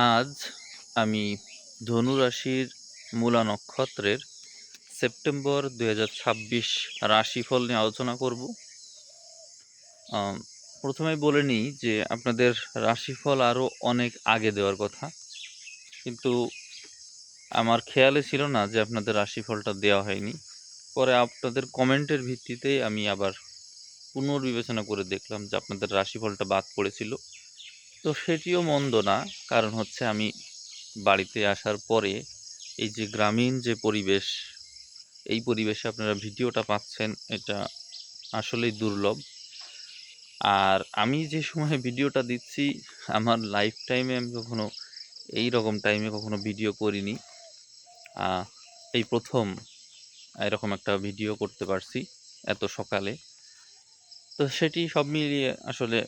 আজ আমি ধনু রাশির মূলা নক্ষত্রের সেপ্টেম্বর ২০২৬ রাশিফল নিয়ে আলোচনা করব। প্রথমেই বলে নিই যে আপনাদের রাশিফল আরও অনেক আগে দেওয়ার কথা, কিন্তু আমার খেয়ালে ছিল না যে আপনাদের রাশিফলটা দেওয়া হয়নি। পরে আপনাদের কমেন্টের ভিত্তিতেই আমি আবার পুনর্বিবেচনা করে দেখলাম যে আপনাদের রাশিফলটা বাদ পড়েছিল। তো সেটিও মন্দ না, কারণ হচ্ছে আমি বাড়িতে আসার পরে এই যে গ্রামীণ যে পরিবেশ, এই পরিবেশে আপনারা ভিডিওটা পাচ্ছেন, এটা আসলেই দুর্লভ। আর আমি যে সময়ে ভিডিওটা দিচ্ছি, আমার লাইফ টাইমে আমি কখনো এই রকম টাইমে কখনো ভিডিও করিনি। এই প্রথম এরকম একটা ভিডিও করতে পারছি এত সকালে। তো সেটি সব মিলিয়ে আসলে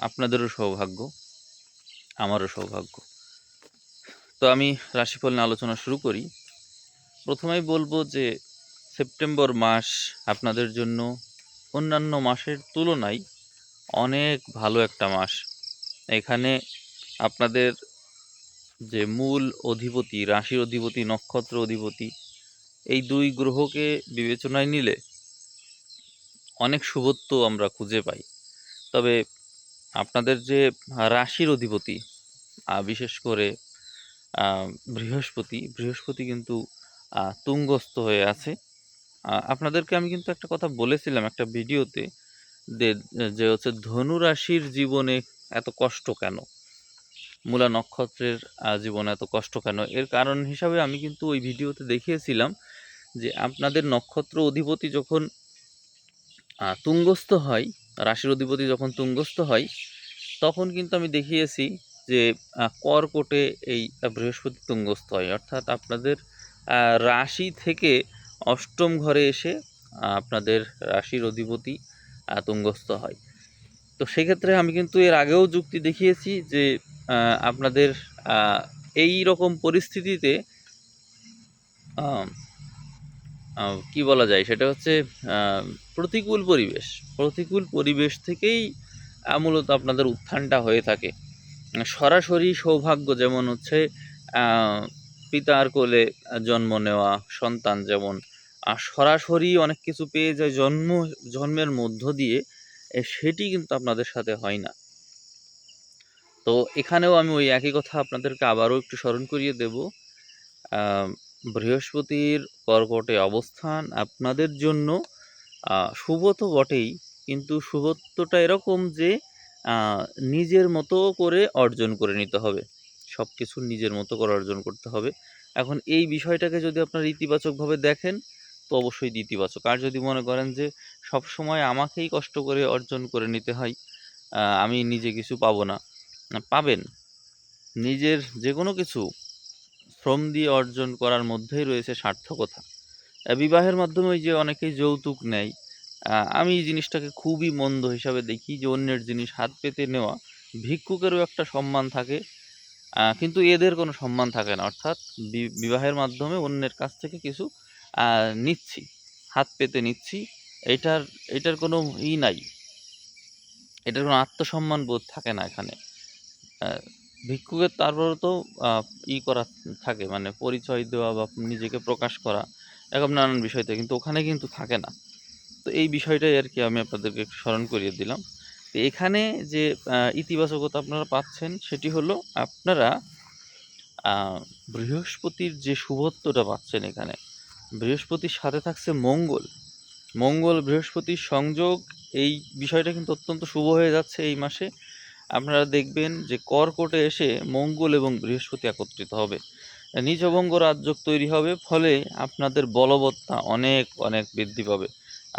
আপনাদেরও সৌভাগ্য, আমারও সৌভাগ্য। তো আমি রাশিফল নিয়ে আলোচনা শুরু করি। প্রথমেই বলবো যে সেপ্টেম্বর মাস আপনাদের জন্য অন্যান্য মাসের তুলনায় অনেক ভালো একটা মাস। এখানে আপনাদের যে মূল অধিপতি, রাশির অধিপতি, নক্ষত্র অধিপতি, এই দুই গ্রহকে বিবেচনায় নিলে অনেক শুভত্ব আমরা খুঁজে পাই। তবে আপনাদের যে রাশির অধিপতি, বিশেষ করে বৃহস্পতি কিন্তু তুঙ্গস্থ হয়ে আছে। আপনাদেরকে আমি কিন্তু একটা কথা বলেছিলাম একটা ভিডিওতে, যে হচ্ছে ধনু রাশির জীবনে এত কষ্ট কেন, মূলা নক্ষত্রের জীবনে এত কষ্ট কেন। এর কারণ হিসাবে আমি কিন্তু ওই ভিডিওতে দেখিয়েছিলাম যে আপনাদের নক্ষত্র অধিপতি যখন তুঙ্গস্থ হয়, রাশির অধিপতি যখন তুঙ্গস্থ হয়, তখন কিন্তু আমি দেখিয়েছি যে কর্কটে এই বৃহস্পতি তুঙ্গস্থ হয়, অর্থাৎ আপনাদের রাশি থেকে অষ্টম ঘরে এসে আপনাদের রাশির অধিপতি তুঙ্গস্থ হয়। তো সেক্ষেত্রে আমি কিন্তু এর আগেও যুক্তি দেখিয়েছি যে আপনাদের এই রকম পরিস্থিতিতে কি বলা যায়, সেটা হচ্ছে প্রতিকূল পরিবেশ থেকেই মূলত আপনাদের উত্থানটা হয়ে থাকে। সরাসরি সৌভাগ্য যেমন হচ্ছে পিতার কোলে জন্ম নেওয়া সন্তান, যেমন সরাসরি অনেক কিছু পেয়ে যায় জন্মের মধ্য দিয়ে, সেটি কিন্তু আপনাদের সাথে হয় না। তো এখানেও আমি ওই একই কথা আপনাদেরকে আবারও একটু স্মরণ করিয়ে দেব। বৃহস্পতির কর্কটে অবস্থান আপনাদের জন্য শুভ তো বটেই, কিন্তু শুভত্বটা এরকম যে নিজের মতো করে অর্জন করে নিতে হবে, সব কিছু নিজের মতো করে অর্জন করতে হবে। এখন এই বিষয়টাকে যদি আপনারা ইতিবাচকভাবে দেখেন তো অবশ্যই ইতিবাচক, আর যদি মনে করেন যে সব সময় আমাকেই কষ্ট করে অর্জন করে নিতে হয়, আমি নিজে কিছু পাবো না, পাবেন। নিজের যে কোনো কিছু শ্রম দিয়ে অর্জন করার মধ্যেই রয়েছে সার্থকতা। বিবাহের মাধ্যমে ওই যে অনেকেই যৌতুক নেয়, আমি এই জিনিসটাকে খুবই মন্দ হিসাবে দেখি, যে অন্যের জিনিস হাত পেতে নেওয়া। ভিক্ষুকেরও একটা সম্মান থাকে, কিন্তু এদের কোনো সম্মান থাকে না, অর্থাৎ বিবাহের মাধ্যমে অন্যের কাছ থেকে কিছু নিচ্ছি, হাত পেতে নিচ্ছি, এটার এটার কোনো নাই, এটার কোনো আত্মসম্মান বোধ থাকে না এখানে। ভিক্ষুকের তারপরও তো করা থাকে, মানে পরিচয় দেওয়া বা নিজেকে প্রকাশ করা, এরকম নানান বিষয় থাকে, কিন্তু ওখানে কিন্তু থাকে না। তো এই বিষয়টাই আর কি আমি আপনাদেরকে একটু স্মরণ করিয়ে দিলাম। তো এখানে যে ইতিবাচকতা আপনারা পাচ্ছেন সেটি হলো আপনারা বৃহস্পতির যে শুভত্বটা পাচ্ছেন। এখানে বৃহস্পতির সাথে থাকছে মঙ্গল বৃহস্পতির সংযোগ, এই বিষয়টা কিন্তু অত্যন্ত শুভ হয়ে যাচ্ছে এই মাসে। আপনারা দেখবেন যে কর্কটে এসে মঙ্গল এবং বৃহস্পতি একত্রিত হবে, নীচভঙ্গ রাজযোগ তৈরি হবে, ফলে আপনাদের বলবত্তা অনেক অনেক বৃদ্ধি পাবে।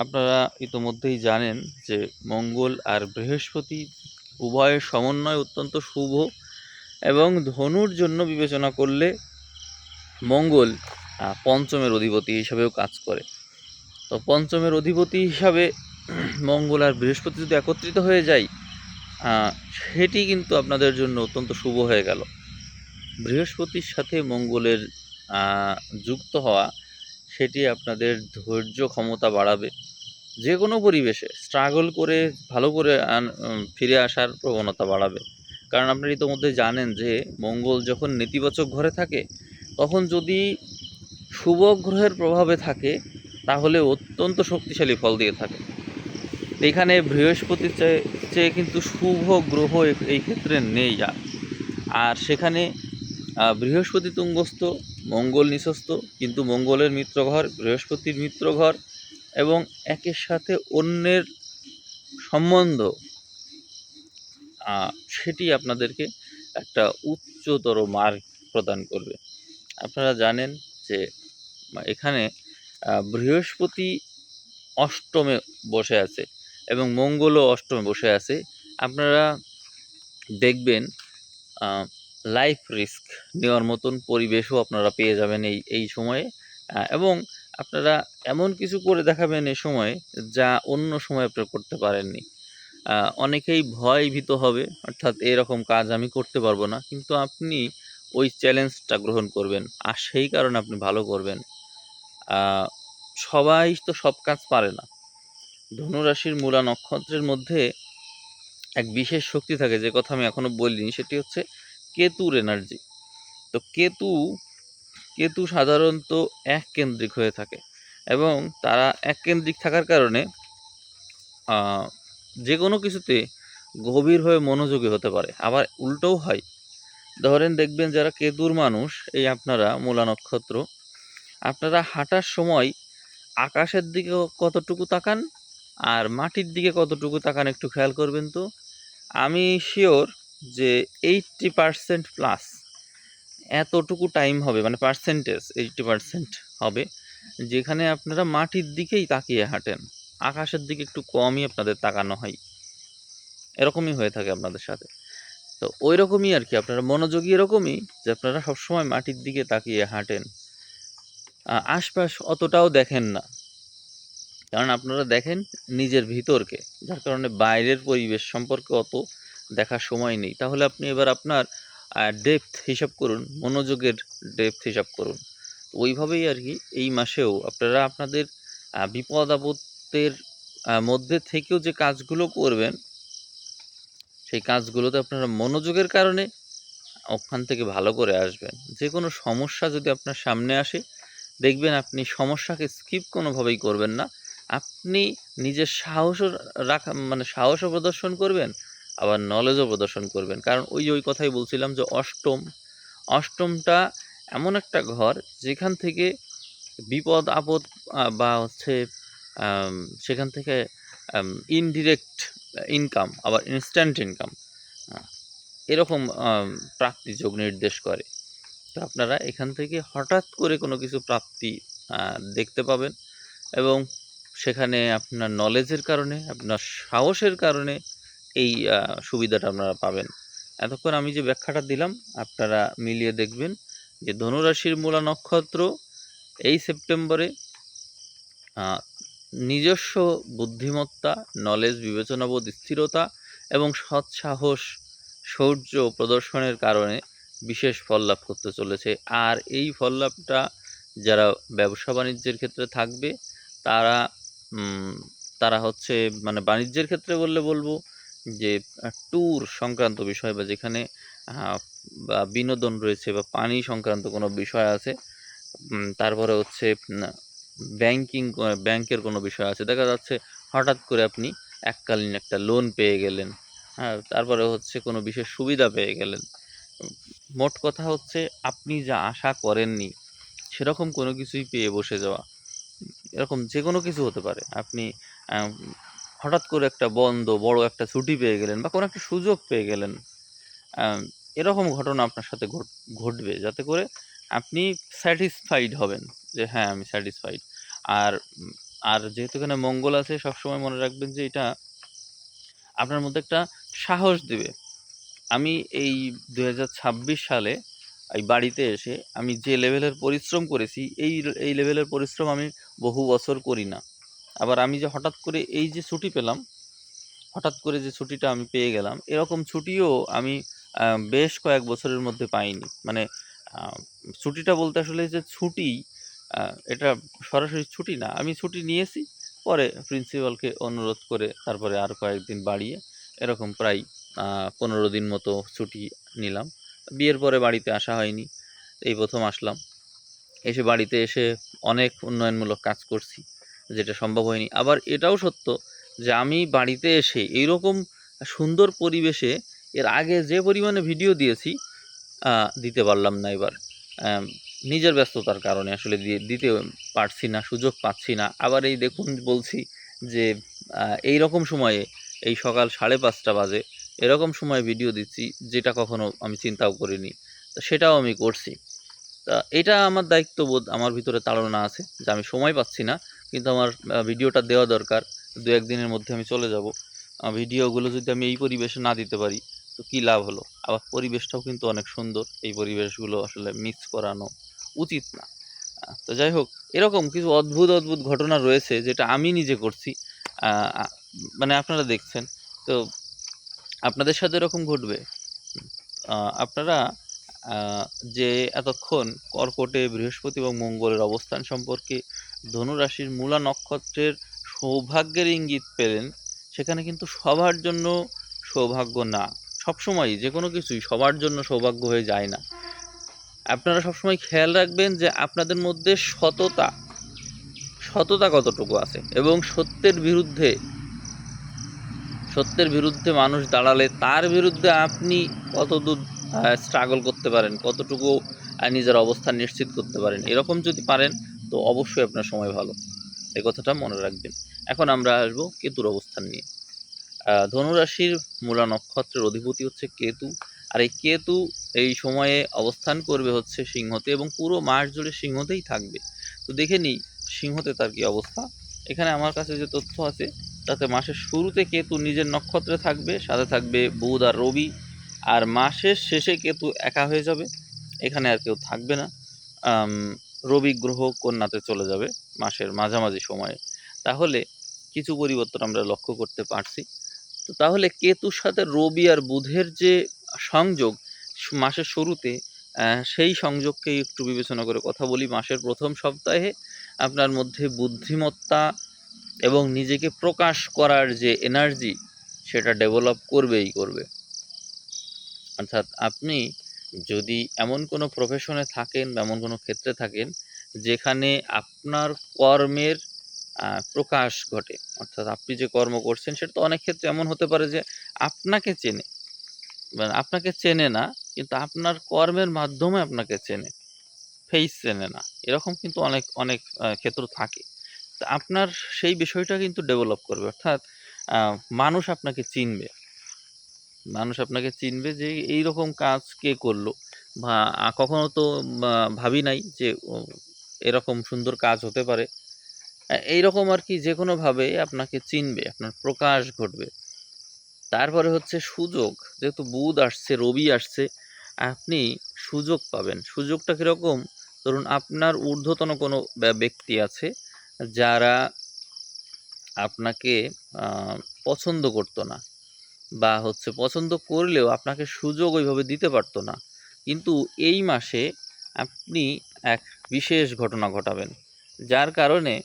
আপনারা ইতোমধ্যেই জানেন যে মঙ্গল আর বৃহস্পতি উভয়ের সমন্বয় অত্যন্ত শুভ, এবং ধনুর জন্য বিবেচনা করলে মঙ্গল পঞ্চমের অধিপতি হিসাবেও কাজ করে। তো পঞ্চমের অধিপতি হিসাবে মঙ্গল আর বৃহস্পতি যদি একত্রিত হয়ে যায়, সেটি কিন্তু আপনাদের জন্য অত্যন্ত শুভ হয়ে গেল। বৃহস্পতির সাথে মঙ্গলের যুক্ত হওয়া, সেটি আপনাদের ধৈর্য ক্ষমতা বাড়াবে, যে কোনো পরিবেশে স্ট্রাগল করে ভালো করে ফিরে আসার প্রবণতা বাড়াবে। কারণ আপনারা ইতোমধ্যে জানেন যে মঙ্গল যখন নেতিবাচক ঘরে থাকে তখন যদি শুভ গ্রহের প্রভাবে থাকে তাহলে অত্যন্ত শক্তিশালী ফল দিয়ে থাকে। এখানে বৃহস্পতির চেয়ে কিন্তু শুভ গ্রহ এই ক্ষেত্রে নেই। আর সেখানে বৃহস্পতি তুঙ্গস্থ, মঙ্গল নিচস্থ, কিন্তু মঙ্গলের মিত্রঘর, বৃহস্পতির মিত্রঘর এবং একের সাথে অন্যের সম্বন্ধ সেটি আপনাদেরকে একটা উচ্চতর মার্গ প্রদান করবে। আপনারা জানেন যে এখানে বৃহস্পতি অষ্টমে বসে আছে এবং মঙ্গলও অষ্টমে বসে আছে। আপনারা দেখবেন লাইফ রিস্ক নেওয়ার মতন পরিবেশও আপনারা পেয়ে যাবেন এই সময়ে, এবং আপনারা এমন কিছু করে দেখাবেন এই সময়ে যা অন্য সময় আপনারা করতে পারেননি। অনেকেই ভয়ভীত হবে, অর্থাৎ এরকম কাজ আমি করতে পারবো না, কিন্তু আপনি ওই চ্যালেঞ্জটা গ্রহণ করবেন আর সেই কারণে আপনি ভালো করবেন। সবাই তো সব কাজ পারে না। ধনুরাশির মূলা নক্ষত্রের মধ্যে এক বিশেষ শক্তি থাকে, যে কথা আমি এখনো বলিনি, সেটি হচ্ছে কেতুর এনার্জি। তো কেতু সাধারণত এক কেন্দ্রিক হয়ে থাকে এবং তারা এক কেন্দ্রিক থাকার কারণে যে কোনো কিছুতে গভীরভাবে মনোযোগী হতে পারে, আবার উল্টোও হয়। ধরেন দেখবেন যারা কেতুর মানুষ, এই আপনারা মূলা নক্ষত্র, আপনারা হাঁটার সময় আকাশের দিকে কতটুকু তাকান আর মাটির দিকে কতটুকু তাকান একটু খেয়াল করবেন তো। আমি শিওর যে 80% প্লাস এতটুকু টাইম হবে, মানে পার্সেন্টেজ 80% হবে যেখানে আপনারা মাটির দিকেই তাকিয়ে হাঁটেন, আকাশের দিকে একটু কমই আপনাদের তাকানো হয়। এরকমই হয়ে থাকে আপনাদের সাথে। তো ওই রকমই আর কি, আপনারা মনোযোগী এরকমই যে আপনারা সবসময় মাটির দিকে তাকিয়ে হাঁটেন, আশপাশ অতটাও দেখেন না, কারণ আপনারা দেখেন নিজের ভিতরকে, যার কারণে বাইরের পরিবেশ সম্পর্কে অত দেখার সময় নেই। তাহলে আপনি এবার আপনার ডেপথ হিসাব করুন, মনোযোগের ডেপথ হিসাব করুন। ওইভাবেই আর কি এই মাসেও আপনারা আপনাদের বিপদ আপদের মধ্যে থেকেও যে কাজগুলো করবেন, সেই কাজগুলোতে আপনারা মনোযোগের কারণে ওখান থেকে ভালো করে আসবেন। যে কোনো সমস্যা যদি আপনার সামনে আসে, দেখবেন আপনি সমস্যাকে স্কিপ কোনোভাবেই করবেন না। আপনি নিজের সাহসও রাখা, মানে সাহসও প্রদর্শন করবেন, আবার নলেজও প্রদর্শন করবেন। কারণ ওই কথাই বলছিলাম যে অষ্টমটা এমন একটা ঘর যেখান থেকে বিপদ আপদ বা হচ্ছে সেখান থেকে ইনডিরেক্ট ইনকাম, আবার ইনস্ট্যান্ট ইনকাম, এরকম প্রাপ্তিযোগ নির্দেশ করে। তো আপনারা এখান থেকে হঠাৎ করে কোনো কিছু প্রাপ্তি দেখতে পাবেন এবং সেখানে আপনার নলেজের কারণে, আপনার সাহসের কারণে এই সুবিধাটা আপনারা পাবেন। এতক্ষণ আমি যে ব্যাখ্যাটা দিলাম আপনারা মিলিয়ে দেখবেন যে ধনুরাশির মূলা নক্ষত্র এই সেপ্টেম্বরে নিজস্ব বুদ্ধিমত্তা, নলেজ, বিবেচনাবোধ, স্থিরতা এবং সৎসাহস, শৌর্য প্রদর্শনের কারণে বিশেষ ফল লাভ করতে চলেছে। আর এই ফল লাভটা যারা ব্যবসা বাণিজ্যের ক্ষেত্রে থাকবে তারা তারা হচ্ছে, মানে বাণিজ্যের ক্ষেত্রে বলবো যে ট্যুর সংক্রান্ত বিষয়, বা যেখানে বা বিনোদন রয়েছে বা পানি সংক্রান্ত কোনো বিষয় আছে, তারপরে হচ্ছে ব্যাংকের কোনো বিষয় আছে, দেখা যাচ্ছে হঠাৎ করে আপনি এককালীন একটা লোন পেয়ে গেলেন, হ্যাঁ, তারপরে হচ্ছে কোনো বিশেষ সুবিধা পেয়ে গেলেন। মোট কথা হচ্ছে আপনি যা আশা করেননি সেরকম কোনো কিছুই পেয়ে বসে যাওয়া, এরকম যে কোনো কিছু হতে পারে। আপনি হঠাৎ করে একটা বড় একটা ছুটি পেয়ে গেলেন বা কোনো একটা সুযোগ পেয়ে গেলেন, এরকম ঘটনা আপনার সাথে ঘটবে, যাতে করে আপনি স্যাটিসফাইড হবেন যে হ্যাঁ আমি স্যাটিসফাইড। আর আর যেহেতু এখানে মঙ্গল আছে, সবসময় মনে রাখবেন যে এটা আপনার মধ্যে একটা সাহস দিবে। আমি এই 2026 সালে এই বাড়িতে এসে আমি যে লেভেলের পরিশ্রম করেছি, এই লেভেলের পরিশ্রম আমি বহু বছর করি না। আবার আমি যে হঠাৎ করে এই যে ছুটি পেলাম, হঠাৎ করে যে ছুটিটা আমি পেয়ে গেলাম, এরকম ছুটিও আমি বেশ কয়েক বছরের মধ্যে পাইনি। মানে ছুটিটা বলতে আসলে যে ছুটি, এটা সরাসরি ছুটি না, আমি ছুটি নিয়েছি, পরে প্রিন্সিপালকে অনুরোধ করে তারপরে আর কয়েকদিন বাড়িয়ে এরকম প্রায় 15 দিন মতো ছুটি নিলাম। বিয়ের পরে বাড়িতে আসা হয়নি, এই প্রথম আসলাম। এসে বাড়িতে এসে অনেক উন্নয়নমূলক কাজ করছি, যেটা সম্ভব হয়নি। আবার এটাও সত্য যে আমি বাড়িতে এসে এইরকম সুন্দর পরিবেশে এর আগে যে পরিমাণে ভিডিও দিয়েছি দিতে পারলাম না এবার। নিজের ব্যস্ততার কারণে আসলে দিতে পারছি না, সুযোগ পাচ্ছি না। আবার এই দেখুন বলছি যে এই রকম সময়ে, এই সকাল 5:30 বাজে, এরকম সময়ে ভিডিও দিচ্ছি, যেটা কখনো আমি চিন্তাও করিনি। তো সেটাও আমি করছি। তা এটা আমার দায়িত্ববোধ, আমার ভিতরে তাড়না আছে যে আমি সময় পাচ্ছি না, কিন্তু আমার ভিডিওটা দেওয়া দরকার। 2-1 দিনের মধ্যে আমি চলে যাব। ভিডিওগুলো যদি আমি এই পরিবেশে না দিতে পারি তো কী লাভ হলো? আবার পরিবেশটাও কিন্তু অনেক সুন্দর। এই পরিবেশগুলো আসলে মিস করানো উচিত না। তো যাই হোক, এরকম কিছু অদ্ভুত, অদ্ভুত ঘটনা রয়েছে যেটা আমি নিজে করছি। আ আ মানে আপনারা দেখছেন। তো আপনাদের সাথে এরকম ঘটবে? আপনারা আ যে এতক্ষণ কর্কটে বৃহস্পতি এবং মঙ্গলের অবস্থান সম্পর্কে ধনু রাশির মূলা নক্ষত্রের সৌভাগ্যের ইঙ্গিত পেলেন, সেখানে কিন্তু সবার জন্য সৌভাগ্য না। সবসময়ই যেকোনো কিছুই সবার জন্য সৌভাগ্য হয়ে যায় না। আপনারা সবসময় খেয়াল রাখবেন যে আপনাদের মধ্যে সততা কতটুকু আছে, এবং সত্যের বিরুদ্ধে মানুষ দাঁড়ালে তার বিরুদ্ধে আপনি কতদূর স্ট্রাগল করতে পারেন, কতটুকু নিজের অবস্থান নিশ্চিত করতে পারেন। এরকম যদি পারেন তো অবশ্যই আপনার সময় ভালো। এই কথাটা মনে রাখবেন। এখন আমরা আসবো কেতুর অবস্থান নিয়ে। ধনুরাশির মূলা নক্ষত্রের অধিপতি হচ্ছে কেতু। আর এই কেতু এই সময়ে অবস্থান করবে হচ্ছে সিংহতে, এবং পুরো মাস জুড়ে সিংহতেই থাকবে। তো দেখে নিই সিংহতে তার কী অবস্থা। এখানে আমার কাছে যে তথ্য আছে তাতে মাসের শুরুতে কেতু নিজের নক্ষত্রে থাকবে, সাথে থাকবে বুধ আর রবি। আর মাসের শেষে কেতু একা হয়ে যাবে, এখানে আর কেউ থাকবে না। রবি গ্রহ কন্যাতে চলে যাবে মাসের মাঝামাঝি সময়ে। তাহলে কিছু পরিবর্তন আমরা লক্ষ্য করতে পারছি। তো তাহলে কেতুর সাথে রবি আর বুধের যে সংযোগ মাসের শুরুতে, সেই সংযোগকেই একটু বিবেচনা করে কথা বলি। মাসের প্রথম সপ্তাহে আপনার মধ্যে বুদ্ধিমত্তা এবং নিজেকে প্রকাশ করার যে এনার্জি, সেটা ডেভেলপ করবেই করবে। অর্থাৎ আপনি যদি এমন কোনো প্রফেশনে থাকেন বা এমন কোনো ক্ষেত্রে থাকেন যেখানে আপনার কর্মের প্রকাশ ঘটে, অর্থাৎ আপনি যে কর্ম করছেন সেটা তো অনেক ক্ষেত্রে এমন হতে পারে যে আপনাকে চেনে, মানে আপনাকে চেনে না, কিন্তু আপনার কর্মের মাধ্যমে আপনাকে চেনে, ফেস চেনে না। এরকম কিন্তু অনেক অনেক ক্ষেত্র থাকে। তো আপনার সেই বিষয়টা কিন্তু ডেভেলপ করবে, অর্থাৎ মানুষ আপনাকে চিনবে। মানুষ আপনাকে চিনবে যে এইরকম কাজ কে করলো, বা কখনো তো ভাবি নাই যে এরকম সুন্দর কাজ হতে পারে। এইরকম আর কি, যে কোনোভাবে আপনাকে চিনবে, আপনার প্রকাশ ঘটবে। তারপরে হচ্ছে সুযোগ, যেহেতু বুধ আসছে, রবি আসছে, আপনি সুযোগ পাবেন। সুযোগটা কীরকম? ধরুন আপনার ঊর্ধ্বতন কোনো ব্যক্তি আছে যারা আপনাকে পছন্দ করতো না, বা হচ্ছে পছন্দ করলেও আপনাকে সুযোগ ওইভাবে দিতে পারতো না। কিন্তু এই মাসে আপনি এক বিশেষ ঘটনা ঘটাবেন, যার কারণে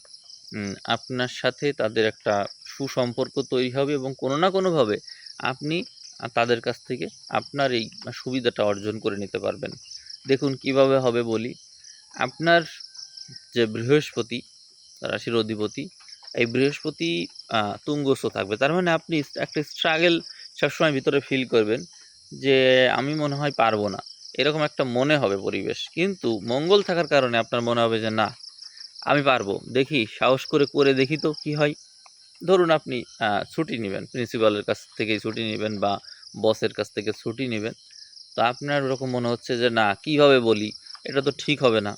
আপনার সাথে তাদের একটা সুসম্পর্ক তৈরি হবে, এবং কোনো না কোনোভাবে আপনি তাদের কাছ থেকে আপনার এই সুবিধাটা অর্জন করে নিতে পারবেন। দেখুন কিভাবে হবে বলি। আপনার যে বৃহস্পতি রাশির অধিপতি, এই বৃহস্পতি তুঙ্গস্থ থাকবে। তার মানে আপনি একটা স্ট্রাগল সবসময় ভিতরে ফিল করবেন যে আমি মনে হয় পারবো না, এরকম একটা মনে হবে পরিবেশ। কিন্তু মঙ্গল থাকার কারণে আপনার মনে হবে যে না, আমি পারবো, দেখি সাহস করে দেখি তো কি হয়। ধরুন আপনি ছুটি নেবেন, প্রিন্সিপালের কাছ থেকেই ছুটি নেবেন বা বসের কাছ থেকে ছুটি নেবেন। তো আপনার ওরকম মনে হচ্ছে যে না, কিভাবে বলি, এটা তো ঠিক হবে না,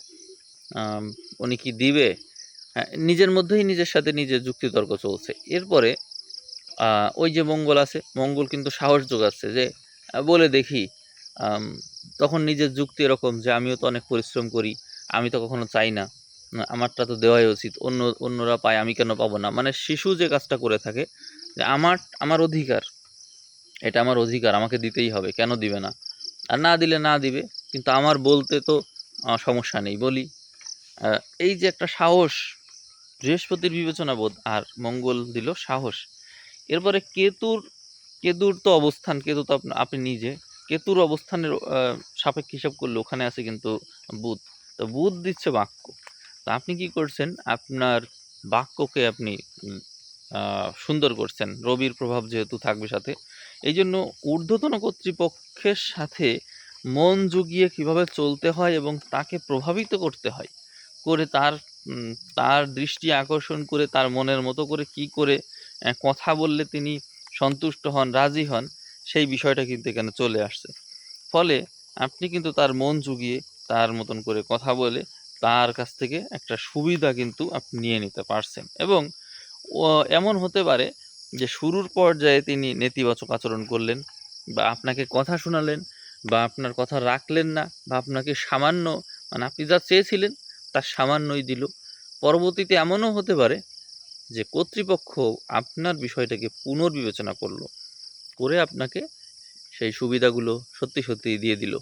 উনি কি দিবে? নিজের মধ্যেই নিজের সাথে নিজের যুক্তিতর্ক চলছে। এরপরে ওই যে মঙ্গল আছে, মঙ্গল কিন্তু সাহস যোগাচ্ছে যে বলে দেখি। তখন নিজের যুক্তি এরকম যে আমিও তো অনেক পরিশ্রম করি, আমি তো কখনো চাই না, আমারটা তো দেওয়াই উচিত, অন্যরা পায়, আমি কেন পাবো না। মানে শিশু যে কাজটা করে থাকে যে আমার অধিকার, এটা আমার অধিকার, আমাকে দিতেই হবে, কেন দিবে না? আর না দিলে না দিবে, কিন্তু আমার বলতে তো সমস্যা নেই, বলি। এই যে একটা সাহস, বৃহস্পতির বিবেচনা বোধ আর মঙ্গল দিল সাহস। এরপরে কেতুর কেতুর তো অবস্থান, কেতু তো আপনি নিজে, কেতুর অবস্থানের সাপেক্ষে হিসাব করলে ওখানে আছে কিন্তু বুধ। তো বুধ দিচ্ছে বাক্য। তো আপনি কি করছেন, আপনার বাক্যকে আপনি সুন্দর করছেন, রবির প্রভাব যেহেতু থাকবে সাথে। এই জন্য ঊর্ধ্বতন কর্তৃপক্ষের সাথে মন জুগিয়ে কিভাবে চলতে হয় এবং তাকে প্রভাবিত করতে হয়, করে তার দৃষ্টি আকর্ষণ করে তার মনের মতো করে কি করে কথা বললে তিনি সন্তুষ্ট হন, রাজি হন, সেই বিষয়টা কিন্তু এখানে চলে আসছে। ফলে আপনি কিন্তু তার মন জুগিয়ে তার মতন করে কথা বলে তার কাছ থেকে একটা সুবিধা কিন্তু আপনি নিয়ে নিতে পারছেন। এবং এমন হতে পারে যে শুরুর পর্যায়ে তিনি নেতিবাচক আচরণ করলেন, বা আপনাকে কথা শোনালেন, বা আপনার কথা রাখলেন না, বা আপনাকে সামান্য, মানে আপনি যা চেয়েছিলেন তার সামান্যই দিল। পরবর্তীতে এমনও হতে পারে যে কর্তৃপক্ষ আপনার বিষয়টাকে পুনর্বিবেচনা করলো, করে আপনাকে সেই সুবিধাগুলো সত্যি সত্যি দিয়ে দিল।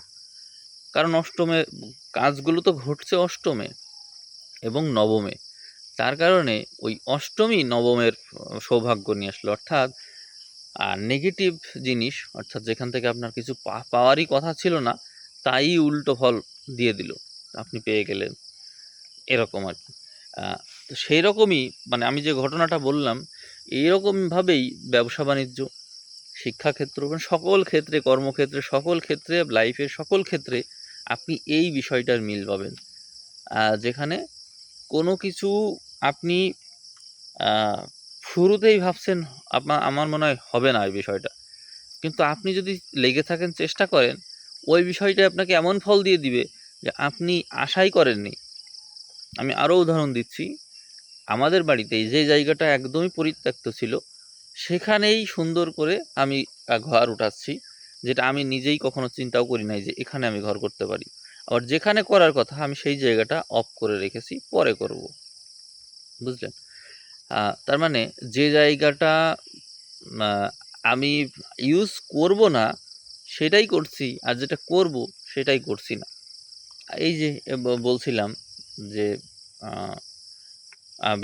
কারণ অষ্টমে কাজগুলো তো ঘটছে, অষ্টমে এবং নবমে। তার কারণে ওই অষ্টমী নবমের সৌভাগ্য নিয়ে আসলো, অর্থাৎ নেগেটিভ জিনিস, অর্থাৎ যেখান থেকে আপনার কিছু পাওয়ারই কথা ছিল না, তাই উল্টো ফল দিয়ে দিল, আপনি পেয়ে গেলেন, এরকম আর কি। তো সেই রকমই, মানে আমি যে ঘটনাটা বললাম, এইরকমভাবেই ব্যবসা বাণিজ্য, শিক্ষাক্ষেত্র, মানে সকল ক্ষেত্রে, কর্মক্ষেত্রে, সকল ক্ষেত্রে, লাইফের সকল ক্ষেত্রে আপনি এই বিষয়টার মিল পাবেন। যেখানে কোনো কিছু আপনি শুরুতেই ভাবছেন আমার মনে হয় হবে না এই বিষয়টা, কিন্তু আপনি যদি লেগে থাকেন, চেষ্টা করেন, ওই বিষয়টা আপনাকে এমন ফল দিয়ে দিবে যে আপনি আশাই করেননি। আমি আরও উদাহরণ দিচ্ছি। আমাদের বাড়িতে যে জায়গাটা একদমই পরিত্যক্ত ছিল, সেখানেই সুন্দর করে আমি ঘর উঠাচ্ছি, যেটা আমি নিজেই কখনো চিন্তাও করি নাই যে এখানে আমি ঘর করতে পারি। আবার যেখানে করার কথা আমি সেই জায়গাটা অফ করে রেখেছি, পরে করব। বুঝলেন? তার মানে যে জায়গাটা আমি ইউজ করব না সেটাই করছি, আর যেটা করব সেটাই করছি না। এই যে বলছিলাম যে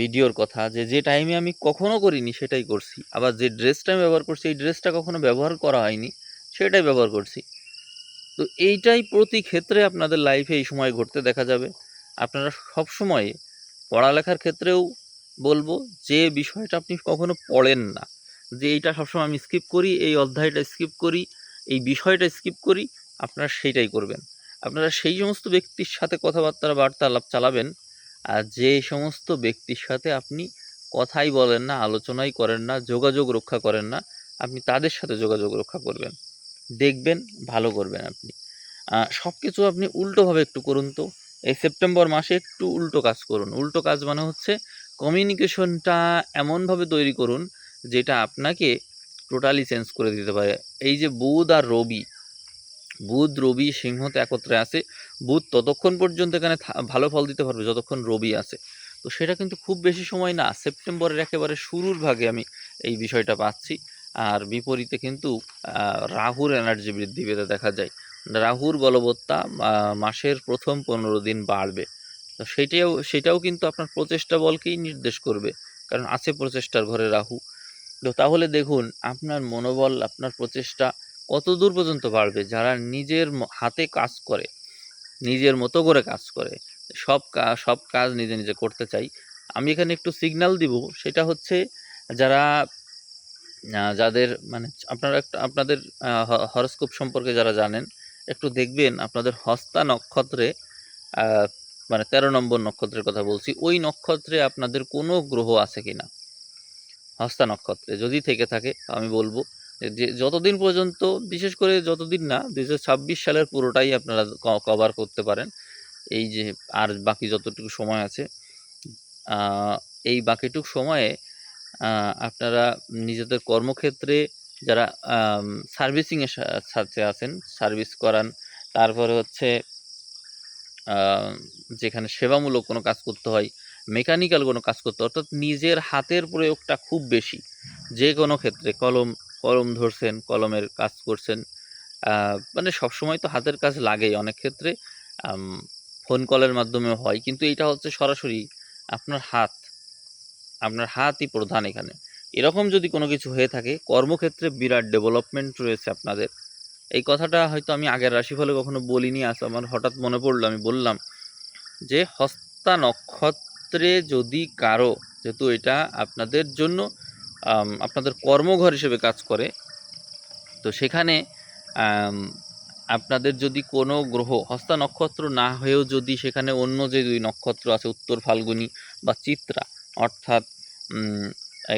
ভিডিওর কথা, যে টাইমে আমি কখনো করিনি সেটাই করছি, আবার যে ড্রেসটা আমি ব্যবহার করছি এই ড্রেসটা কখনো ব্যবহার করা হয়নি, সেটাই ব্যবহার করছি। তো এইটাই প্রতি ক্ষেত্রে আপনাদের লাইফে এই সময় ঘটতে দেখা যাবে। আপনারা সব সময় পড়ালেখার ক্ষেত্রেও বলবো, যে বিষয়টা আপনি কখনো পড়েন না, যে এইটা সবসময় আমি স্কিপ করি, এই অধ্যায়টা স্কিপ করি, এই বিষয়টা স্কিপ করি, আপনারা সেইটাই করবেন। আপনারা সেই সমস্ত ব্যক্তির সাথে বার্তালাপ চালাবেন, আর যে সমস্ত ব্যক্তির সাথে আপনি কথাই বলেন না, আলোচনাই করেন না, যোগাযোগ রক্ষা করেন না, আপনি তাদের সাথে যোগাযোগ রক্ষা করবেন। দেখবেন ভালো করবেন আপনি। সব কিছু আপনি উল্টোভাবে একটু করুন তো। এই সেপ্টেম্বর মাসে একটু উল্টো কাজ করুন। উল্টো কাজ মানে হচ্ছে কমিউনিকেশনটা এমনভাবে তৈরি করুন যেটা আপনাকে টোটালি চেঞ্জ করে দিতে পারে। এই যে বুধ রবি সিংহতে একত্রে আছে, বুধ ততক্ষণ পর্যন্ত এখানে ভালো ফল দিতে পারবে যতক্ষণ রবি আছে। তো সেটা কিন্তু খুব বেশি সময় না, সেপ্টেম্বরের একেবারে শুরুর ভাগে আমি এই বিষয়টা পাচ্ছি। আর বিপরীতে কিন্তু রাহুর এনার্জি বৃদ্ধি পেতে দেখা যায়। রাহুর বলবত্তা মাসের প্রথম 15 দিন বাড়বে। তো সেটাও কিন্তু আপনার প্রচেষ্টা বলকেই নির্দেশ করবে, কারণ আছে প্রচেষ্টার ঘরে রাহু। তো তাহলে দেখুন আপনার মনোবল, আপনার প্রচেষ্টা কত দূর পর্যন্ত বাড়বে। যারা নিজের হাতে কাজ করে, নিজের মতো করে কাজ করে, সব কাজ নিজে নিজে করতে চাই, আমি এখানে একটু সিগন্যাল দিব। সেটা হচ্ছে যারা যাদের মানে আপনাদের হরস্কোপ সম্পর্কে যারা জানেন, একটু দেখবেন আপনাদের হস্তা নক্ষত্রে, মানে 13 নম্বর নক্ষত্রের কথা বলছি, ওই নক্ষত্রে আপনাদের কোনো গ্রহ আছে কিনা। হস্তা নক্ষত্রে যদি থেকে থাকে আমি বলবো যে যতদিন পর্যন্ত, বিশেষ করে যতদিন না 2026 সালের পুরোটাই আপনারা কভার করতে পারেন, এই যে আর বাকি যতটুকু সময় আছে, এই বাকিটুক সময়ে আপনারা নিজেদের কর্মক্ষেত্রে যারা সার্ভিসিংয়ের সাথে আছেন, সার্ভিস করান, তারপরে হচ্ছে যেখানে সেবামূলক কোনো কাজ করতে হয়, মেকানিক্যাল কোনো কাজ করতে হয়, অর্থাৎ নিজের হাতের প্রয়োগটা খুব বেশি, যে কোনো ক্ষেত্রে কলম ধরছেন, কলমের কাজ করছেন, মানে সবসময় তো হাতের কাজ লাগেই, অনেক ক্ষেত্রে ফোন কলের মাধ্যমেও হয়, কিন্তু এটা হচ্ছে সরাসরি আপনার হাতই প্রধান এখানে। এরকম যদি কোনো কিছু হয়ে থাকে, কর্মক্ষেত্রে বিরাট ডেভেলপমেন্ট রয়েছে আপনাদের। এই কথাটা হয়তো আমি আগের রাশিফলে কখনো বলিনি, আজ আমার হঠাৎ মনে পড়লো, আমি বললাম যে হস্তা নক্ষত্রে যদি কারো, যেহেতু এটা আপনাদের জন্য আপনাদের কর্মঘর হিসেবে কাজ করে, তো সেখানে আপনাদের যদি কোনো গ্রহ হস্তা নক্ষত্র না হয়েও যদি সেখানে অন্য যে 2 নক্ষত্র আছে, উত্তর ফাল্গুনী বা চিত্রা, অর্থাৎ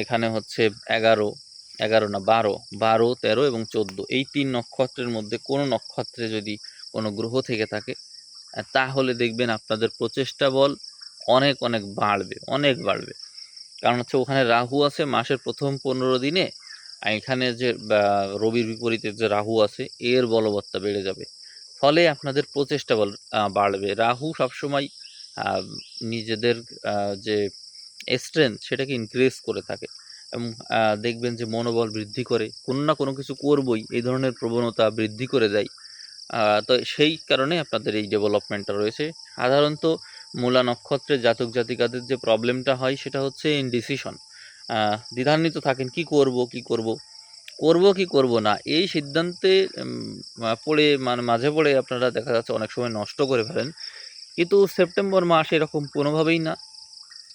এখানে হচ্ছে 11 না 12, 13 এবং 14, এই 3 নক্ষত্রের মধ্যে কোনো নক্ষত্রে যদি কোনো গ্রহ থেকে থাকে, তাহলে দেখবেন আপনাদের প্রচেষ্টা বল অনেক অনেক বাড়বে, অনেক বাড়বে। কারণ হচ্ছে ওখানে রাহু আছে মাসের প্রথম 15 দিনে, আর এখানে যে রবির বিপরীতে যে রাহু আছে, এর বলবত্তা বেড়ে যাবে। ফলে আপনাদের প্রচেষ্টা বল বাড়বে। রাহু সবসময় নিজেদের যে স্ট্রেংথ সেটাকে ইনক্রিজ করে থাকে, এবং দেখবেন যে মনোবল বৃদ্ধি করে, কোনো না কোনো কিছু করবই, এই ধরনের প্রবণতা বৃদ্ধি করে দেয়। তো সেই কারণে আপনাদের এই ডেভেলপমেন্টটা রয়েছে। সাধারণত মূলা নক্ষত্রের জাতক জাতিকাদের যে প্রবলেমটা হয় সেটা হচ্ছে ইনডিসিশন। দ্বিধান্বিত থাকেন, কি করব কি করব, করব কি করব না, এই সিদ্ধান্তে পড়ে মাঝে পড়ে আপনারা দেখা যাচ্ছে অনেক সময় নষ্ট করে ফেলেন। কিন্তু সেপ্টেম্বর মাস এরকম কোনোভাবেই না।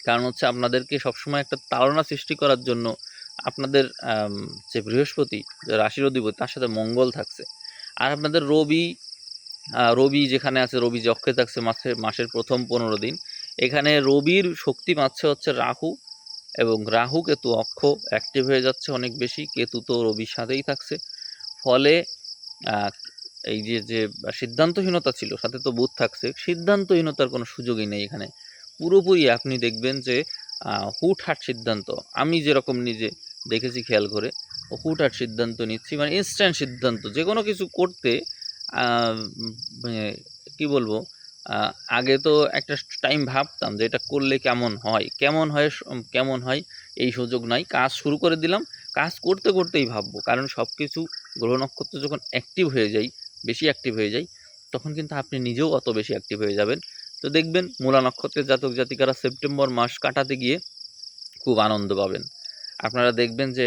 কারণ হচ্ছে আপনাদেরকে সবসময় একটা তাড়না সৃষ্টি করার জন্য আপনাদের যে বৃহস্পতি, যে রাশির অধিপতি, তার সাথে মঙ্গল থাকছে। আর আপনাদের রবি যেখানে আছে, রবি যে অক্ষে থাকছে মাসের প্রথম 15 দিন, এখানে রবির শক্তি পাচ্ছে হচ্ছে রাহু, এবং রাহু কেতু অক্ষ অ্যাক্টিভ হয়ে যাচ্ছে অনেক বেশি। কেতু তো রবির সাথেই থাকছে। ফলে এই যে সিদ্ধান্তহীনতা ছিল, সাথে তো বুধ থাকছে, সিদ্ধান্তহীনতার কোনো সুযোগই নেই এখানে। পুরোপুরি আপনি দেখবেন যে হুটহাট সিদ্ধান্ত, আমি যেরকম নিজে দেখেছি খেয়াল করে, হুটহাট সিদ্ধান্ত নিচ্ছি, মানে ইনস্ট্যান্ট সিদ্ধান্ত যে কোনো কিছু করতে। মানে কী বলবো, আগে তো একটা টাইম ভাবতাম যে এটা করলে কেমন হয়, এই সুযোগ নাই, কাজ শুরু করে দিলাম, কাজ করতে করতেই ভাববো। কারণ সব কিছু গ্রহ নক্ষত্র যখন অ্যাক্টিভ হয়ে যায়, বেশি অ্যাক্টিভ হয়ে যায়, তখন কিন্তু আপনি নিজেও অত বেশি অ্যাক্টিভ হয়ে যাবেন। তো দেখবেন মূলা নক্ষত্রের জাতক জাতিকারা সেপ্টেম্বর মাস কাটাতে গিয়ে খুব আনন্দ পাবেন। আপনারা দেখবেন যে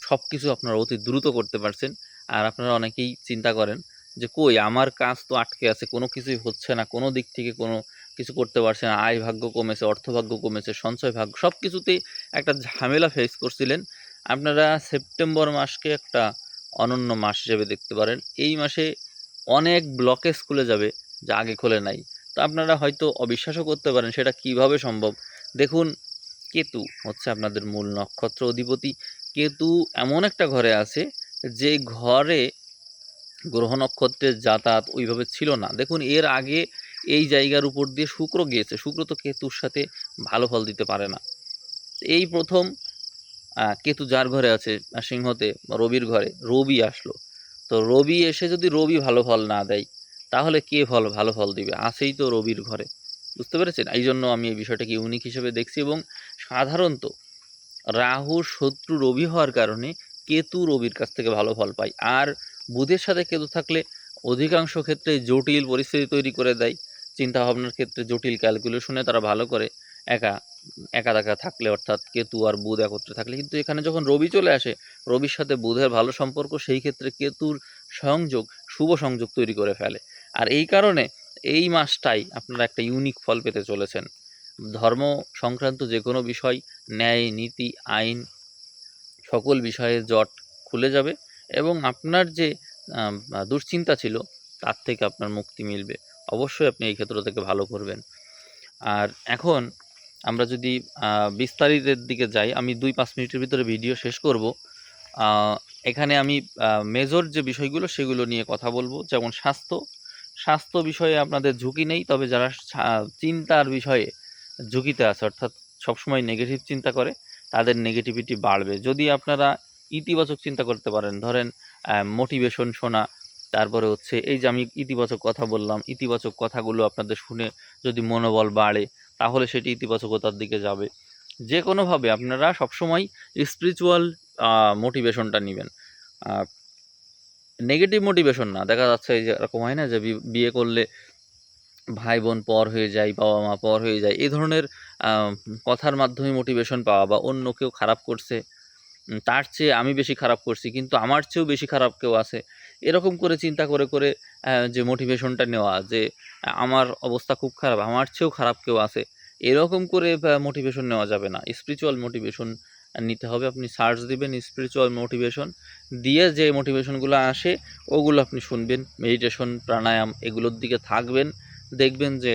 সব কিছু আপনারা অতি দ্রুত করতে পারছেন। আর আপনারা অনেকেই চিন্তা করেন যে কই আমার কাজ তো আটকে আছে, কোনো কিছুই হচ্ছে না, কোনো দিক থেকে কোনো কিছু করতে পারছে না, আয় ভাগ্য কমেছে, অর্থভাগ্য কমেছে, সঞ্চয় ভাগ্য, সব কিছুতেই একটা ঝামেলা ফেস করছিলেন। আপনারা সেপ্টেম্বর মাসকে একটা অনন্য মাস হিসেবে দেখতে পারেন। এই মাসে অনেক ব্লকেজ খুলে যাবে, যা আগে খোলে নাই। তো আপনারা হয়তো অবিশ্বাসও করতে পারেন সেটা কিভাবে সম্ভব। দেখুন, কেতু হচ্ছে আপনাদের মূল নক্ষত্র অধিপতি। কেতু এমন একটা ঘরে আছে যে ঘরে গ্রহ নক্ষত্রের যাতায়াত ওইভাবে ছিল না। দেখুন, এর আগে এই জায়গার উপর দিয়ে শুক্র গিয়েছে, শুক্র তো কেতুর সাথে ভালো ফল দিতে পারে না। এই প্রথম কেতু যার ঘরে আছে সিংহতে, রবির ঘরে রবি আসলো। তো রবি এসে যদি রবি ভালো ফল না দেয়, তাহলে কে ভালো ফল দিবে? আছেই তো রবির ঘরে। বুঝতে পেরেছেন? এই জন্য আমি এই বিষয়টাকে ইউনিক হিসেবে দেখছি। এবং সাধারণত রাহুর শত্রু রবি হওয়ার কারণে কেতু রবির কাছ থেকে ভালো ফল পায়। আর বুধের সাথে কেতু থাকলে অধিকাংশ ক্ষেত্রে জটিল পরিস্থিতি তৈরি করে দেয়। চিন্তাভাবনার ক্ষেত্রে জটিল ক্যালকুলেশনে তারা ভালো করে। একা একা থাকলে, অর্থাৎ কেতু আর বুধ একত্রে থাকলে। কিন্তু এখানে যখন রবি চলে আসে, রবির সাথে বুধের ভালো সম্পর্ক, সেই ক্ষেত্রে কেতুর সংযোগ শুভ সংযোগ তৈরি করে ফেলে। আর এই কারণে এই মাসটাই আপনারা একটা ইউনিক ফল পেতে চলেছেন। ধর্ম সংক্রান্ত যে কোনো বিষয়, ন্যায় নীতি আইন, সকল বিষয়ের জট খুলে যাবে, এবং আপনার যে দুশ্চিন্তা ছিল তার থেকে আপনার মুক্তি মিলবে। অবশ্যই আপনি এই ক্ষেত্র থেকে ভালো করবেন। আর এখন আমরা যদি বিস্তারিতের দিকে যাই, আমি 2-5 মিনিটের ভিতরে ভিডিও শেষ করব। এখানে আমি মেজর যে বিষয়গুলো সেগুলো নিয়ে কথা বলবো। যেমন স্বাস্থ্য বিষয়ে আপনাদের ঝুঁকি নেই, তবে যারা চিন্তার বিষয়ে ঝুঁকিতে আছে, অর্থাৎ সবসময় নেগেটিভ চিন্তা করে, তাদের নেগেটিভিটি বাড়বে। যদি আপনারা ইতিবাচক চিন্তা করতে পারেন, ধরেন মোটিভেশন শোনা, তারপরে হচ্ছে এই যে আমি ইতিবাচক কথা বললাম, ইতিবাচক কথাগুলো আপনাদের শুনে যদি মনোবল বাড়ে, তাহলে সেটি ইতিবাচকতার দিকে যাবে। যে কোনোভাবে আপনারা সবসময় স্পিরিচুয়াল মোটিভেশনটা নেবেন, নেগেটিভ মোটিভেশন না। দেখা যাচ্ছে এই যে এরকম হয় না যে বিয়ে করলে ভাই বোন পর হয়ে যায়, বাবা মা পর হয়ে যায়, এই ধরনের কথার মাধ্যমে মোটিভেশন পাওয়া, বা অন্য কেউ খারাপ করছে তার চেয়ে আমি বেশি খারাপ করছি, কিন্তু আমার চেয়েও বেশি খারাপ কেউ আছে। এরকম করে চিন্তা করে যে মোটিভেশনটা নেওয়া যে আমার অবস্থা খুব খারাপ, আমার চেয়েও খারাপ কেউ আছে, এরকম করে মোটিভেশন নেওয়া যাবে না। স্পিরিচুয়াল মোটিভেশন নিতে হবে। আপনি সার্চ দিবেন স্পিরিচুয়াল মোটিভেশন, দিয়ে যে মোটিভেশনগুলো আসে ওগুলো আপনি শুনবেন, মেডিটেশন, প্রাণায়াম এগুলোর দিকে থাকবেন। দেখবেন যে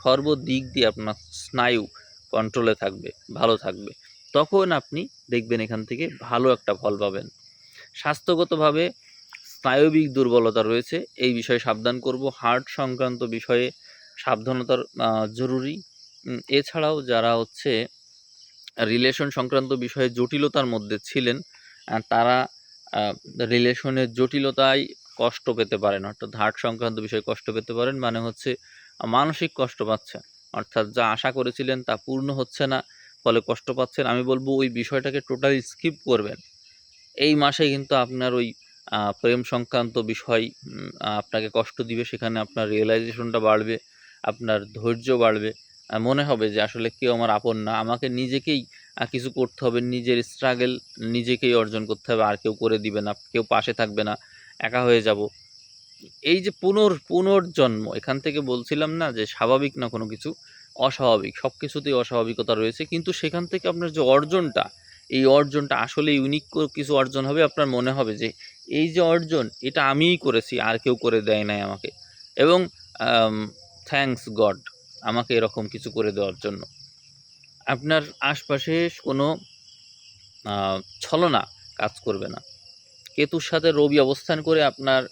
সর্বদিক দিয়ে আপনার স্নায়ু কন্ট্রোলে থাকবে, ভালো থাকবে। তখন আপনি দেখবেন এখান থেকে ভালো একটা ফল পাবেন। স্বাস্থ্যগতভাবে স্নায়বিক দুর্বলতা রয়েছে, এই বিষয়ে সাবধান করব। হার্ট সংক্রান্ত বিষয়ে সাবধানতার জরুরি। এছাড়াও যারা হচ্ছে রিলেশন সংক্রান্ত বিষয়ে জটিলতার মধ্যে ছিলেন, তারা রিলেশনের জটিলতায় কষ্ট পেতে পারেন, অর্থাৎ হার্ট সংক্রান্ত বিষয়ে কষ্ট পেতে পারেন, মানে হচ্ছে মানসিক কষ্ট পাচ্ছেন, অর্থাৎ যা আশা করেছিলেন তা পূর্ণ হচ্ছে না, ফলে কষ্ট পাচ্ছেন। আমি বলবো ওই বিষয়টাকে টোটালি স্কিপ করবেন। এই মাসে কিন্তু আপনার ওই প্রেম সংক্রান্ত বিষয় আপনাকে কষ্ট দিবে, সেখানে আপনার রিয়েলাইজেশনটা বাড়বে, আপনার ধৈর্য বাড়বে। মনে হবে যে আসলে কেউ আমার আপন না, আমাকে নিজেকেই কিছু করতে হবে, নিজের স্ট্রাগল নিজেকেই অর্জন করতে হবে, আর কেউ করে দিবে না, কেউ পাশে থাকবে না, একা হয়ে যাব। এই যে পুনর্জন্ম, এখান থেকে বলছিলাম না যে স্বাভাবিক না কোনো কিছু, অস্বাভাবিক, সব কিছুতেই অস্বাভাবিকতা রয়েছে, কিন্তু সেখান থেকে আপনার যে অর্জনটা, এই অর্জনটা আসলে ইউনিক কিছু অর্জন হবে। আপনার মনে হবে যে এই যে অর্জন, এটা আমিই করেছি, আর কেউ করে দেয় নাই আমাকে, এবং থ্যাঙ্কস গড আমাকে এরকম কিছু করে দেওয়ার জন্য। আপনার আশপাশে কোনো ছলনা কাজ করবে না। কেতুর সাথে রবি অবস্থান করে আপনার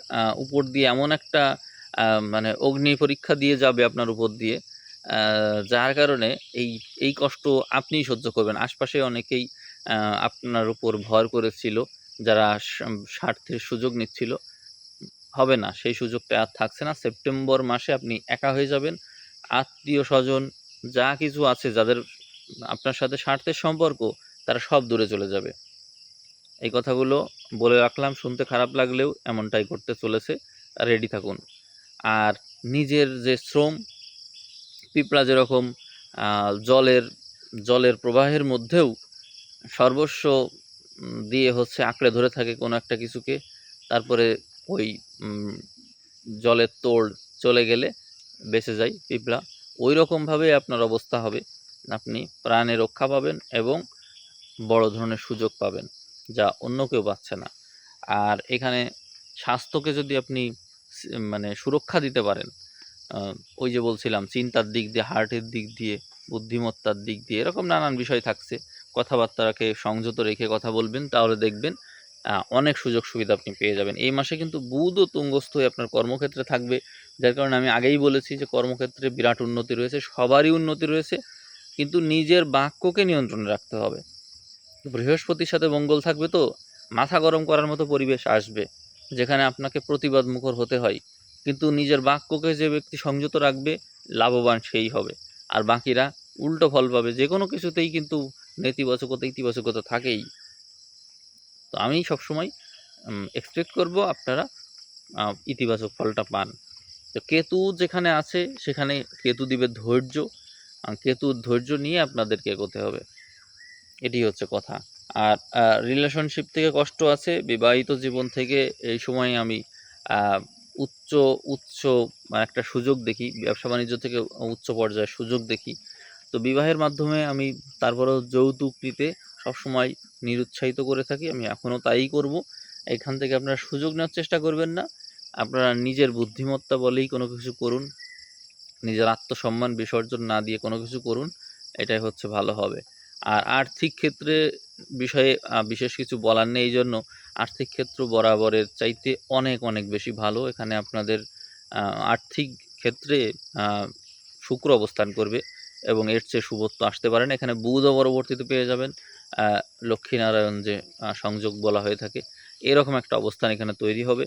উপর দিয়ে এমন একটা মানে অগ্নি পরীক্ষা দিয়ে যাবে আপনার উপর দিয়ে, যার কারণে এই কষ্ট আপনিই সহ্য করবেন। আশপাশে অনেকেই আপনার উপর ভর করেছিল, যারা স্বার্থের সুযোগ নিচ্ছিল, হবে না, সেই সুযোগটা আর থাকছে না। সেপ্টেম্বর মাসে আপনি একা হয়ে যাবেন। আত্মীয় স্বজন যা কিছু আছে, যাদের আপনার সাথে স্বার্থের সম্পর্ক, তারা সব দূরে চলে যাবে। এই কথাগুলো বলে রাখলাম, শুনতে খারাপ লাগলেও এমনটাই করতে চলেছে, রেডি থাকুন। আর নিজের যে শ্রম, পিঁপড়া যেরকম জলের জলের প্রবাহের মধ্যেও সর্বস্ব দিয়ে হচ্ছে আঁকড়ে ধরে থাকে কোনো একটা কিছুকে, তারপরে ওই জলের তোড় চলে গেলে বেঁচে যায় পিঁপড়া, ওই রকমভাবে আপনার অবস্থা হবে। আপনি প্রাণে রক্ষা পাবেন এবং বড় ধরনের সুযোগ পাবেন, যা অন্য কেউ পাচ্ছে না। আর এখানে স্বাস্থ্যকে যদি আপনি মানে সুরক্ষা দিতে পারেন, ওই যে বলছিলাম চিন্তার দিক দিয়ে, হার্টের দিক দিয়ে, বুদ্ধিমত্তার দিক দিয়ে, এরকম নানান বিষয় থাকছে। কথাবার্তাকে সংযত রেখে কথা বলবেন, তাহলে দেখবেন অনেক সুযোগ সুবিধা আপনি পেয়ে যাবেন। এই মাসে কিন্তু বুধও তুঙ্গস্থ হয়ে আপনার কর্মক্ষেত্রে থাকবে, যার কারণে আমি আগেই বলেছি যে কর্মক্ষেত্রে বিরাট উন্নতি রয়েছে, সবারই উন্নতি রয়েছে, কিন্তু নিজের বাক্যকে নিয়ন্ত্রণে রাখতে হবে। বৃহস্পতির সাথে মঙ্গল থাকবে, তো মাথা গরম করার মতো পরিবেশ আসবে, যেখানে আপনাকে প্রতিবাদ মুখর হতে হয়, কিন্তু নিজের বাক্যকে যে ব্যক্তি সংযত রাখবে, লাভবান সেই হবে, আর বাকিরা উল্টো ফল পাবে। যে কোনো কিছুতেই কিন্তু নেতিবাচকতা ইতিবাচকতা থাকেই। তো আমি সবসময় এক্সপেক্ট করব আপনারা ইতিবাচক ফলটা পান। তো কেতু যেখানে আছে সেখানে কেতু দিবে ধৈর্য, কেতুর ধৈর্য নিয়ে আপনাদেরকে এগোতে হবে, এটি হচ্ছে কথা। আর রিলেশনশিপ থেকে কষ্ট আছে, বিবাহিত জীবন থেকে এই সময় আমি উচ্চ উচ্চ একটা সুযোগ দেখি, ব্যবসা বাণিজ্য থেকে উচ্চ পর্যায়ের সুযোগ দেখি। তো বিবাহের মাধ্যমে আমি তারপরেও যৌতুক নিতে সবসময় নিরুৎসাহিত করে থাকি, আমি এখনও তাই করব। এখান থেকে আপনারা সুযোগ নেওয়ার চেষ্টা করবেন না, আপনারা নিজের বুদ্ধিমত্তা বলেই কোনো কিছু করুন, নিজের আত্মসম্মান বিসর্জন না দিয়ে কোনো কিছু করুন, এটাই হচ্ছে ভালো হবে। আর আর্থিক ক্ষেত্রে বিষয়ে বিশেষ কিছু বলার নেই, এই জন্য আর্থিক ক্ষেত্র বরাবরের চাইতে অনেক অনেক বেশি ভালো। এখানে আপনাদের আর্থিক ক্ষেত্রে শুক্র অবস্থান করবে, এবং এর চেয়ে শুভত্ব আসতে পারে না। এখানে বুধও পরবর্তীতে পেয়ে যাবেন, লক্ষ্মীনারায়ণ যে সংযোগ বলা হয়ে থাকে, এরকম একটা অবস্থান এখানে তৈরি হবে।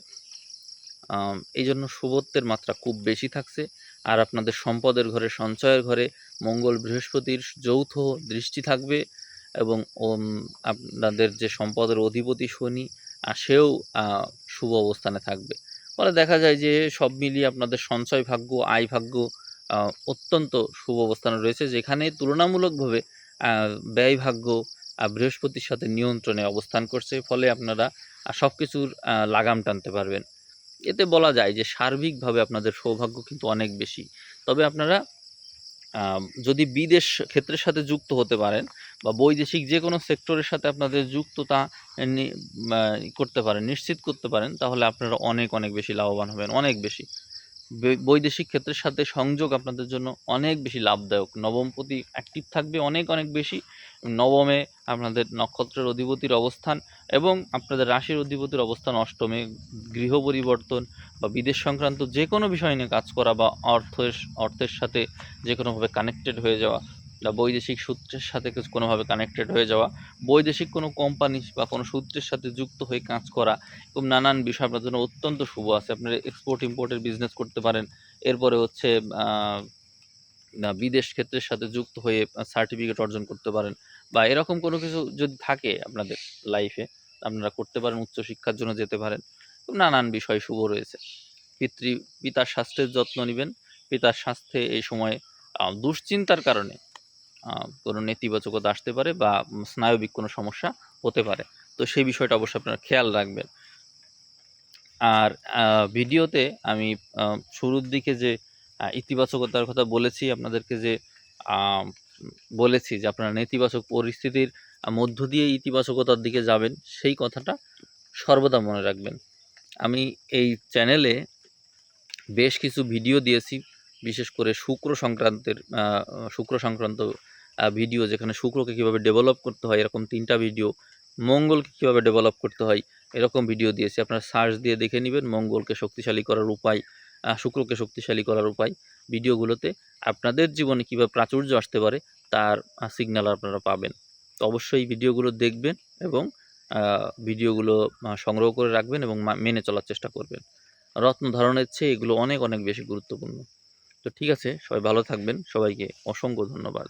এই জন্য শুভত্বের মাত্রা খুব বেশি থাকছে। আর আপনাদের সম্পদের ঘরে, সঞ্চয়ের ঘরে মঙ্গল বৃহস্পতির যৌথ দৃষ্টি থাকবে, এবং আপনাদের যে সম্পদের অধিপতি শনি, সেও শুভ অবস্থানে থাকবে। ফলে দেখা যায় যে সব মিলিয়ে আপনাদের সঞ্চয় ভাগ্য, আয় ভাগ্য অত্যন্ত শুভ অবস্থানে রয়েছে, যেখানে তুলনামূলকভাবে ব্যয় ভাগ্য বৃহস্পতির সাথে নিয়ন্ত্রণে অবস্থান করছে, ফলে আপনারা সব কিছুর লাগাম টানতে পারবেন। এতে বলা যায় যে সার্বিকভাবে আপনাদের সৌভাগ্য কিন্তু অনেক বেশি। তবে আপনারা যদি বিদেশ ক্ষেত্রের সাথে যুক্ত হতে পারেন বা বৈদেশিক যে কোনো সেক্টরের সাথে আপনাদের যুক্ততা করতে পারেন, নিশ্চিত করতে পারেন, তাহলে আপনারা অনেক অনেক বেশি লাভবান হবেন, অনেক বেশি। বৈদেশিক ক্ষেত্রের সাথে সংযোগ আপনাদের জন্য অনেক বেশি লাভদায়ক। নবমপতি অ্যাক্টিভ থাকবে অনেক অনেক বেশি। নবমে আপনাদের নক্ষত্রের অধিপতির অবস্থান এবং আপনাদের রাশির অধিপতির অবস্থান অষ্টমে। গৃহ পরিবর্তন বা বিদেশ সংক্রান্ত যে কোনো বিষয় নিয়ে কাজ করা বা অর্থের সাথে যে কোনোভাবে কানেক্টেড হয়ে যাওয়া বা বৈদেশিক সূত্রের সাথে কোনোভাবে কানেক্টেড হয়ে যাওয়া, বৈদেশিক কোনো কোম্পানি বা কোনো সূত্রের সাথে যুক্ত হয়ে কাজ করা, এরকম নানান বিষয় আপনার জন্য অত্যন্ত শুভ আছে। আপনারা এক্সপোর্ট ইম্পোর্টের বিজনেস করতে পারেন। এরপরে হচ্ছে বিদেশ ক্ষেত্রের সাথে যুক্ত হয়ে সার্টিফিকেট অর্জন করতে পারেন, বা এরকম কোনো কিছু যদি থাকে আপনাদের লাইফে, আপনারা করতে পারেন। উচ্চশিক্ষার জন্য যেতে পারেন। নানান বিষয় শুভ রয়েছে। পিতার স্বাস্থ্যের যত্ন নেবেন। পিতার স্বাস্থ্যে এই সময় দুশ্চিন্তার কারণে কোনো নেতিবাচকতা আসতে পারে বা স্নায়বিক কোনো সমস্যা হতে পারে। তো সেই বিষয়টা অবশ্যই আপনারা খেয়াল রাখবেন। আর ভিডিওতে আমি শুরুর দিকে যে ইতিবাচকতার কথা বলেছি আপনাদেরকে, যে বলেছি যে আপনারা নেতিবাচক পরিস্থিতির মধ্য দিয়ে ইতিবাচকতার দিকে যাবেন, সেই কথাটা সর্বদা মনে রাখবেন। আমি এই চ্যানেলে বেশ কিছু ভিডিও দিয়েছি, বিশেষ করে শুক্র সংক্রান্ত ভিডিও, যেখানে শুক্রকে কীভাবে ডেভেলপ করতে হয় এরকম 3টা ভিডিও, মঙ্গলকে কীভাবে ডেভেলপ করতে হয় এরকম ভিডিও দিয়েছি। আপনারা সার্চ দিয়ে দেখে নেবেন মঙ্গলকে শক্তিশালী করার উপায়, শুক্রকে শক্তিশালী করার উপায়। ভিডিওগুলোতে আপনাদের জীবনে কীভাবে প্রাচুর্য আসতে পারে তার সিগন্যাল আপনারা পাবেন। তো অবশ্যই ভিডিওগুলো দেখবেন এবং ভিডিওগুলো সংগ্রহ করে রাখবেন এবং মেনে চলার চেষ্টা করবেন। রত্ন ধারণের চেয়ে এগুলো অনেক অনেক বেশি গুরুত্বপূর্ণ। তো ঠিক আছে, সবাই ভালো থাকবেন। সবাইকে অসংখ্য ধন্যবাদ।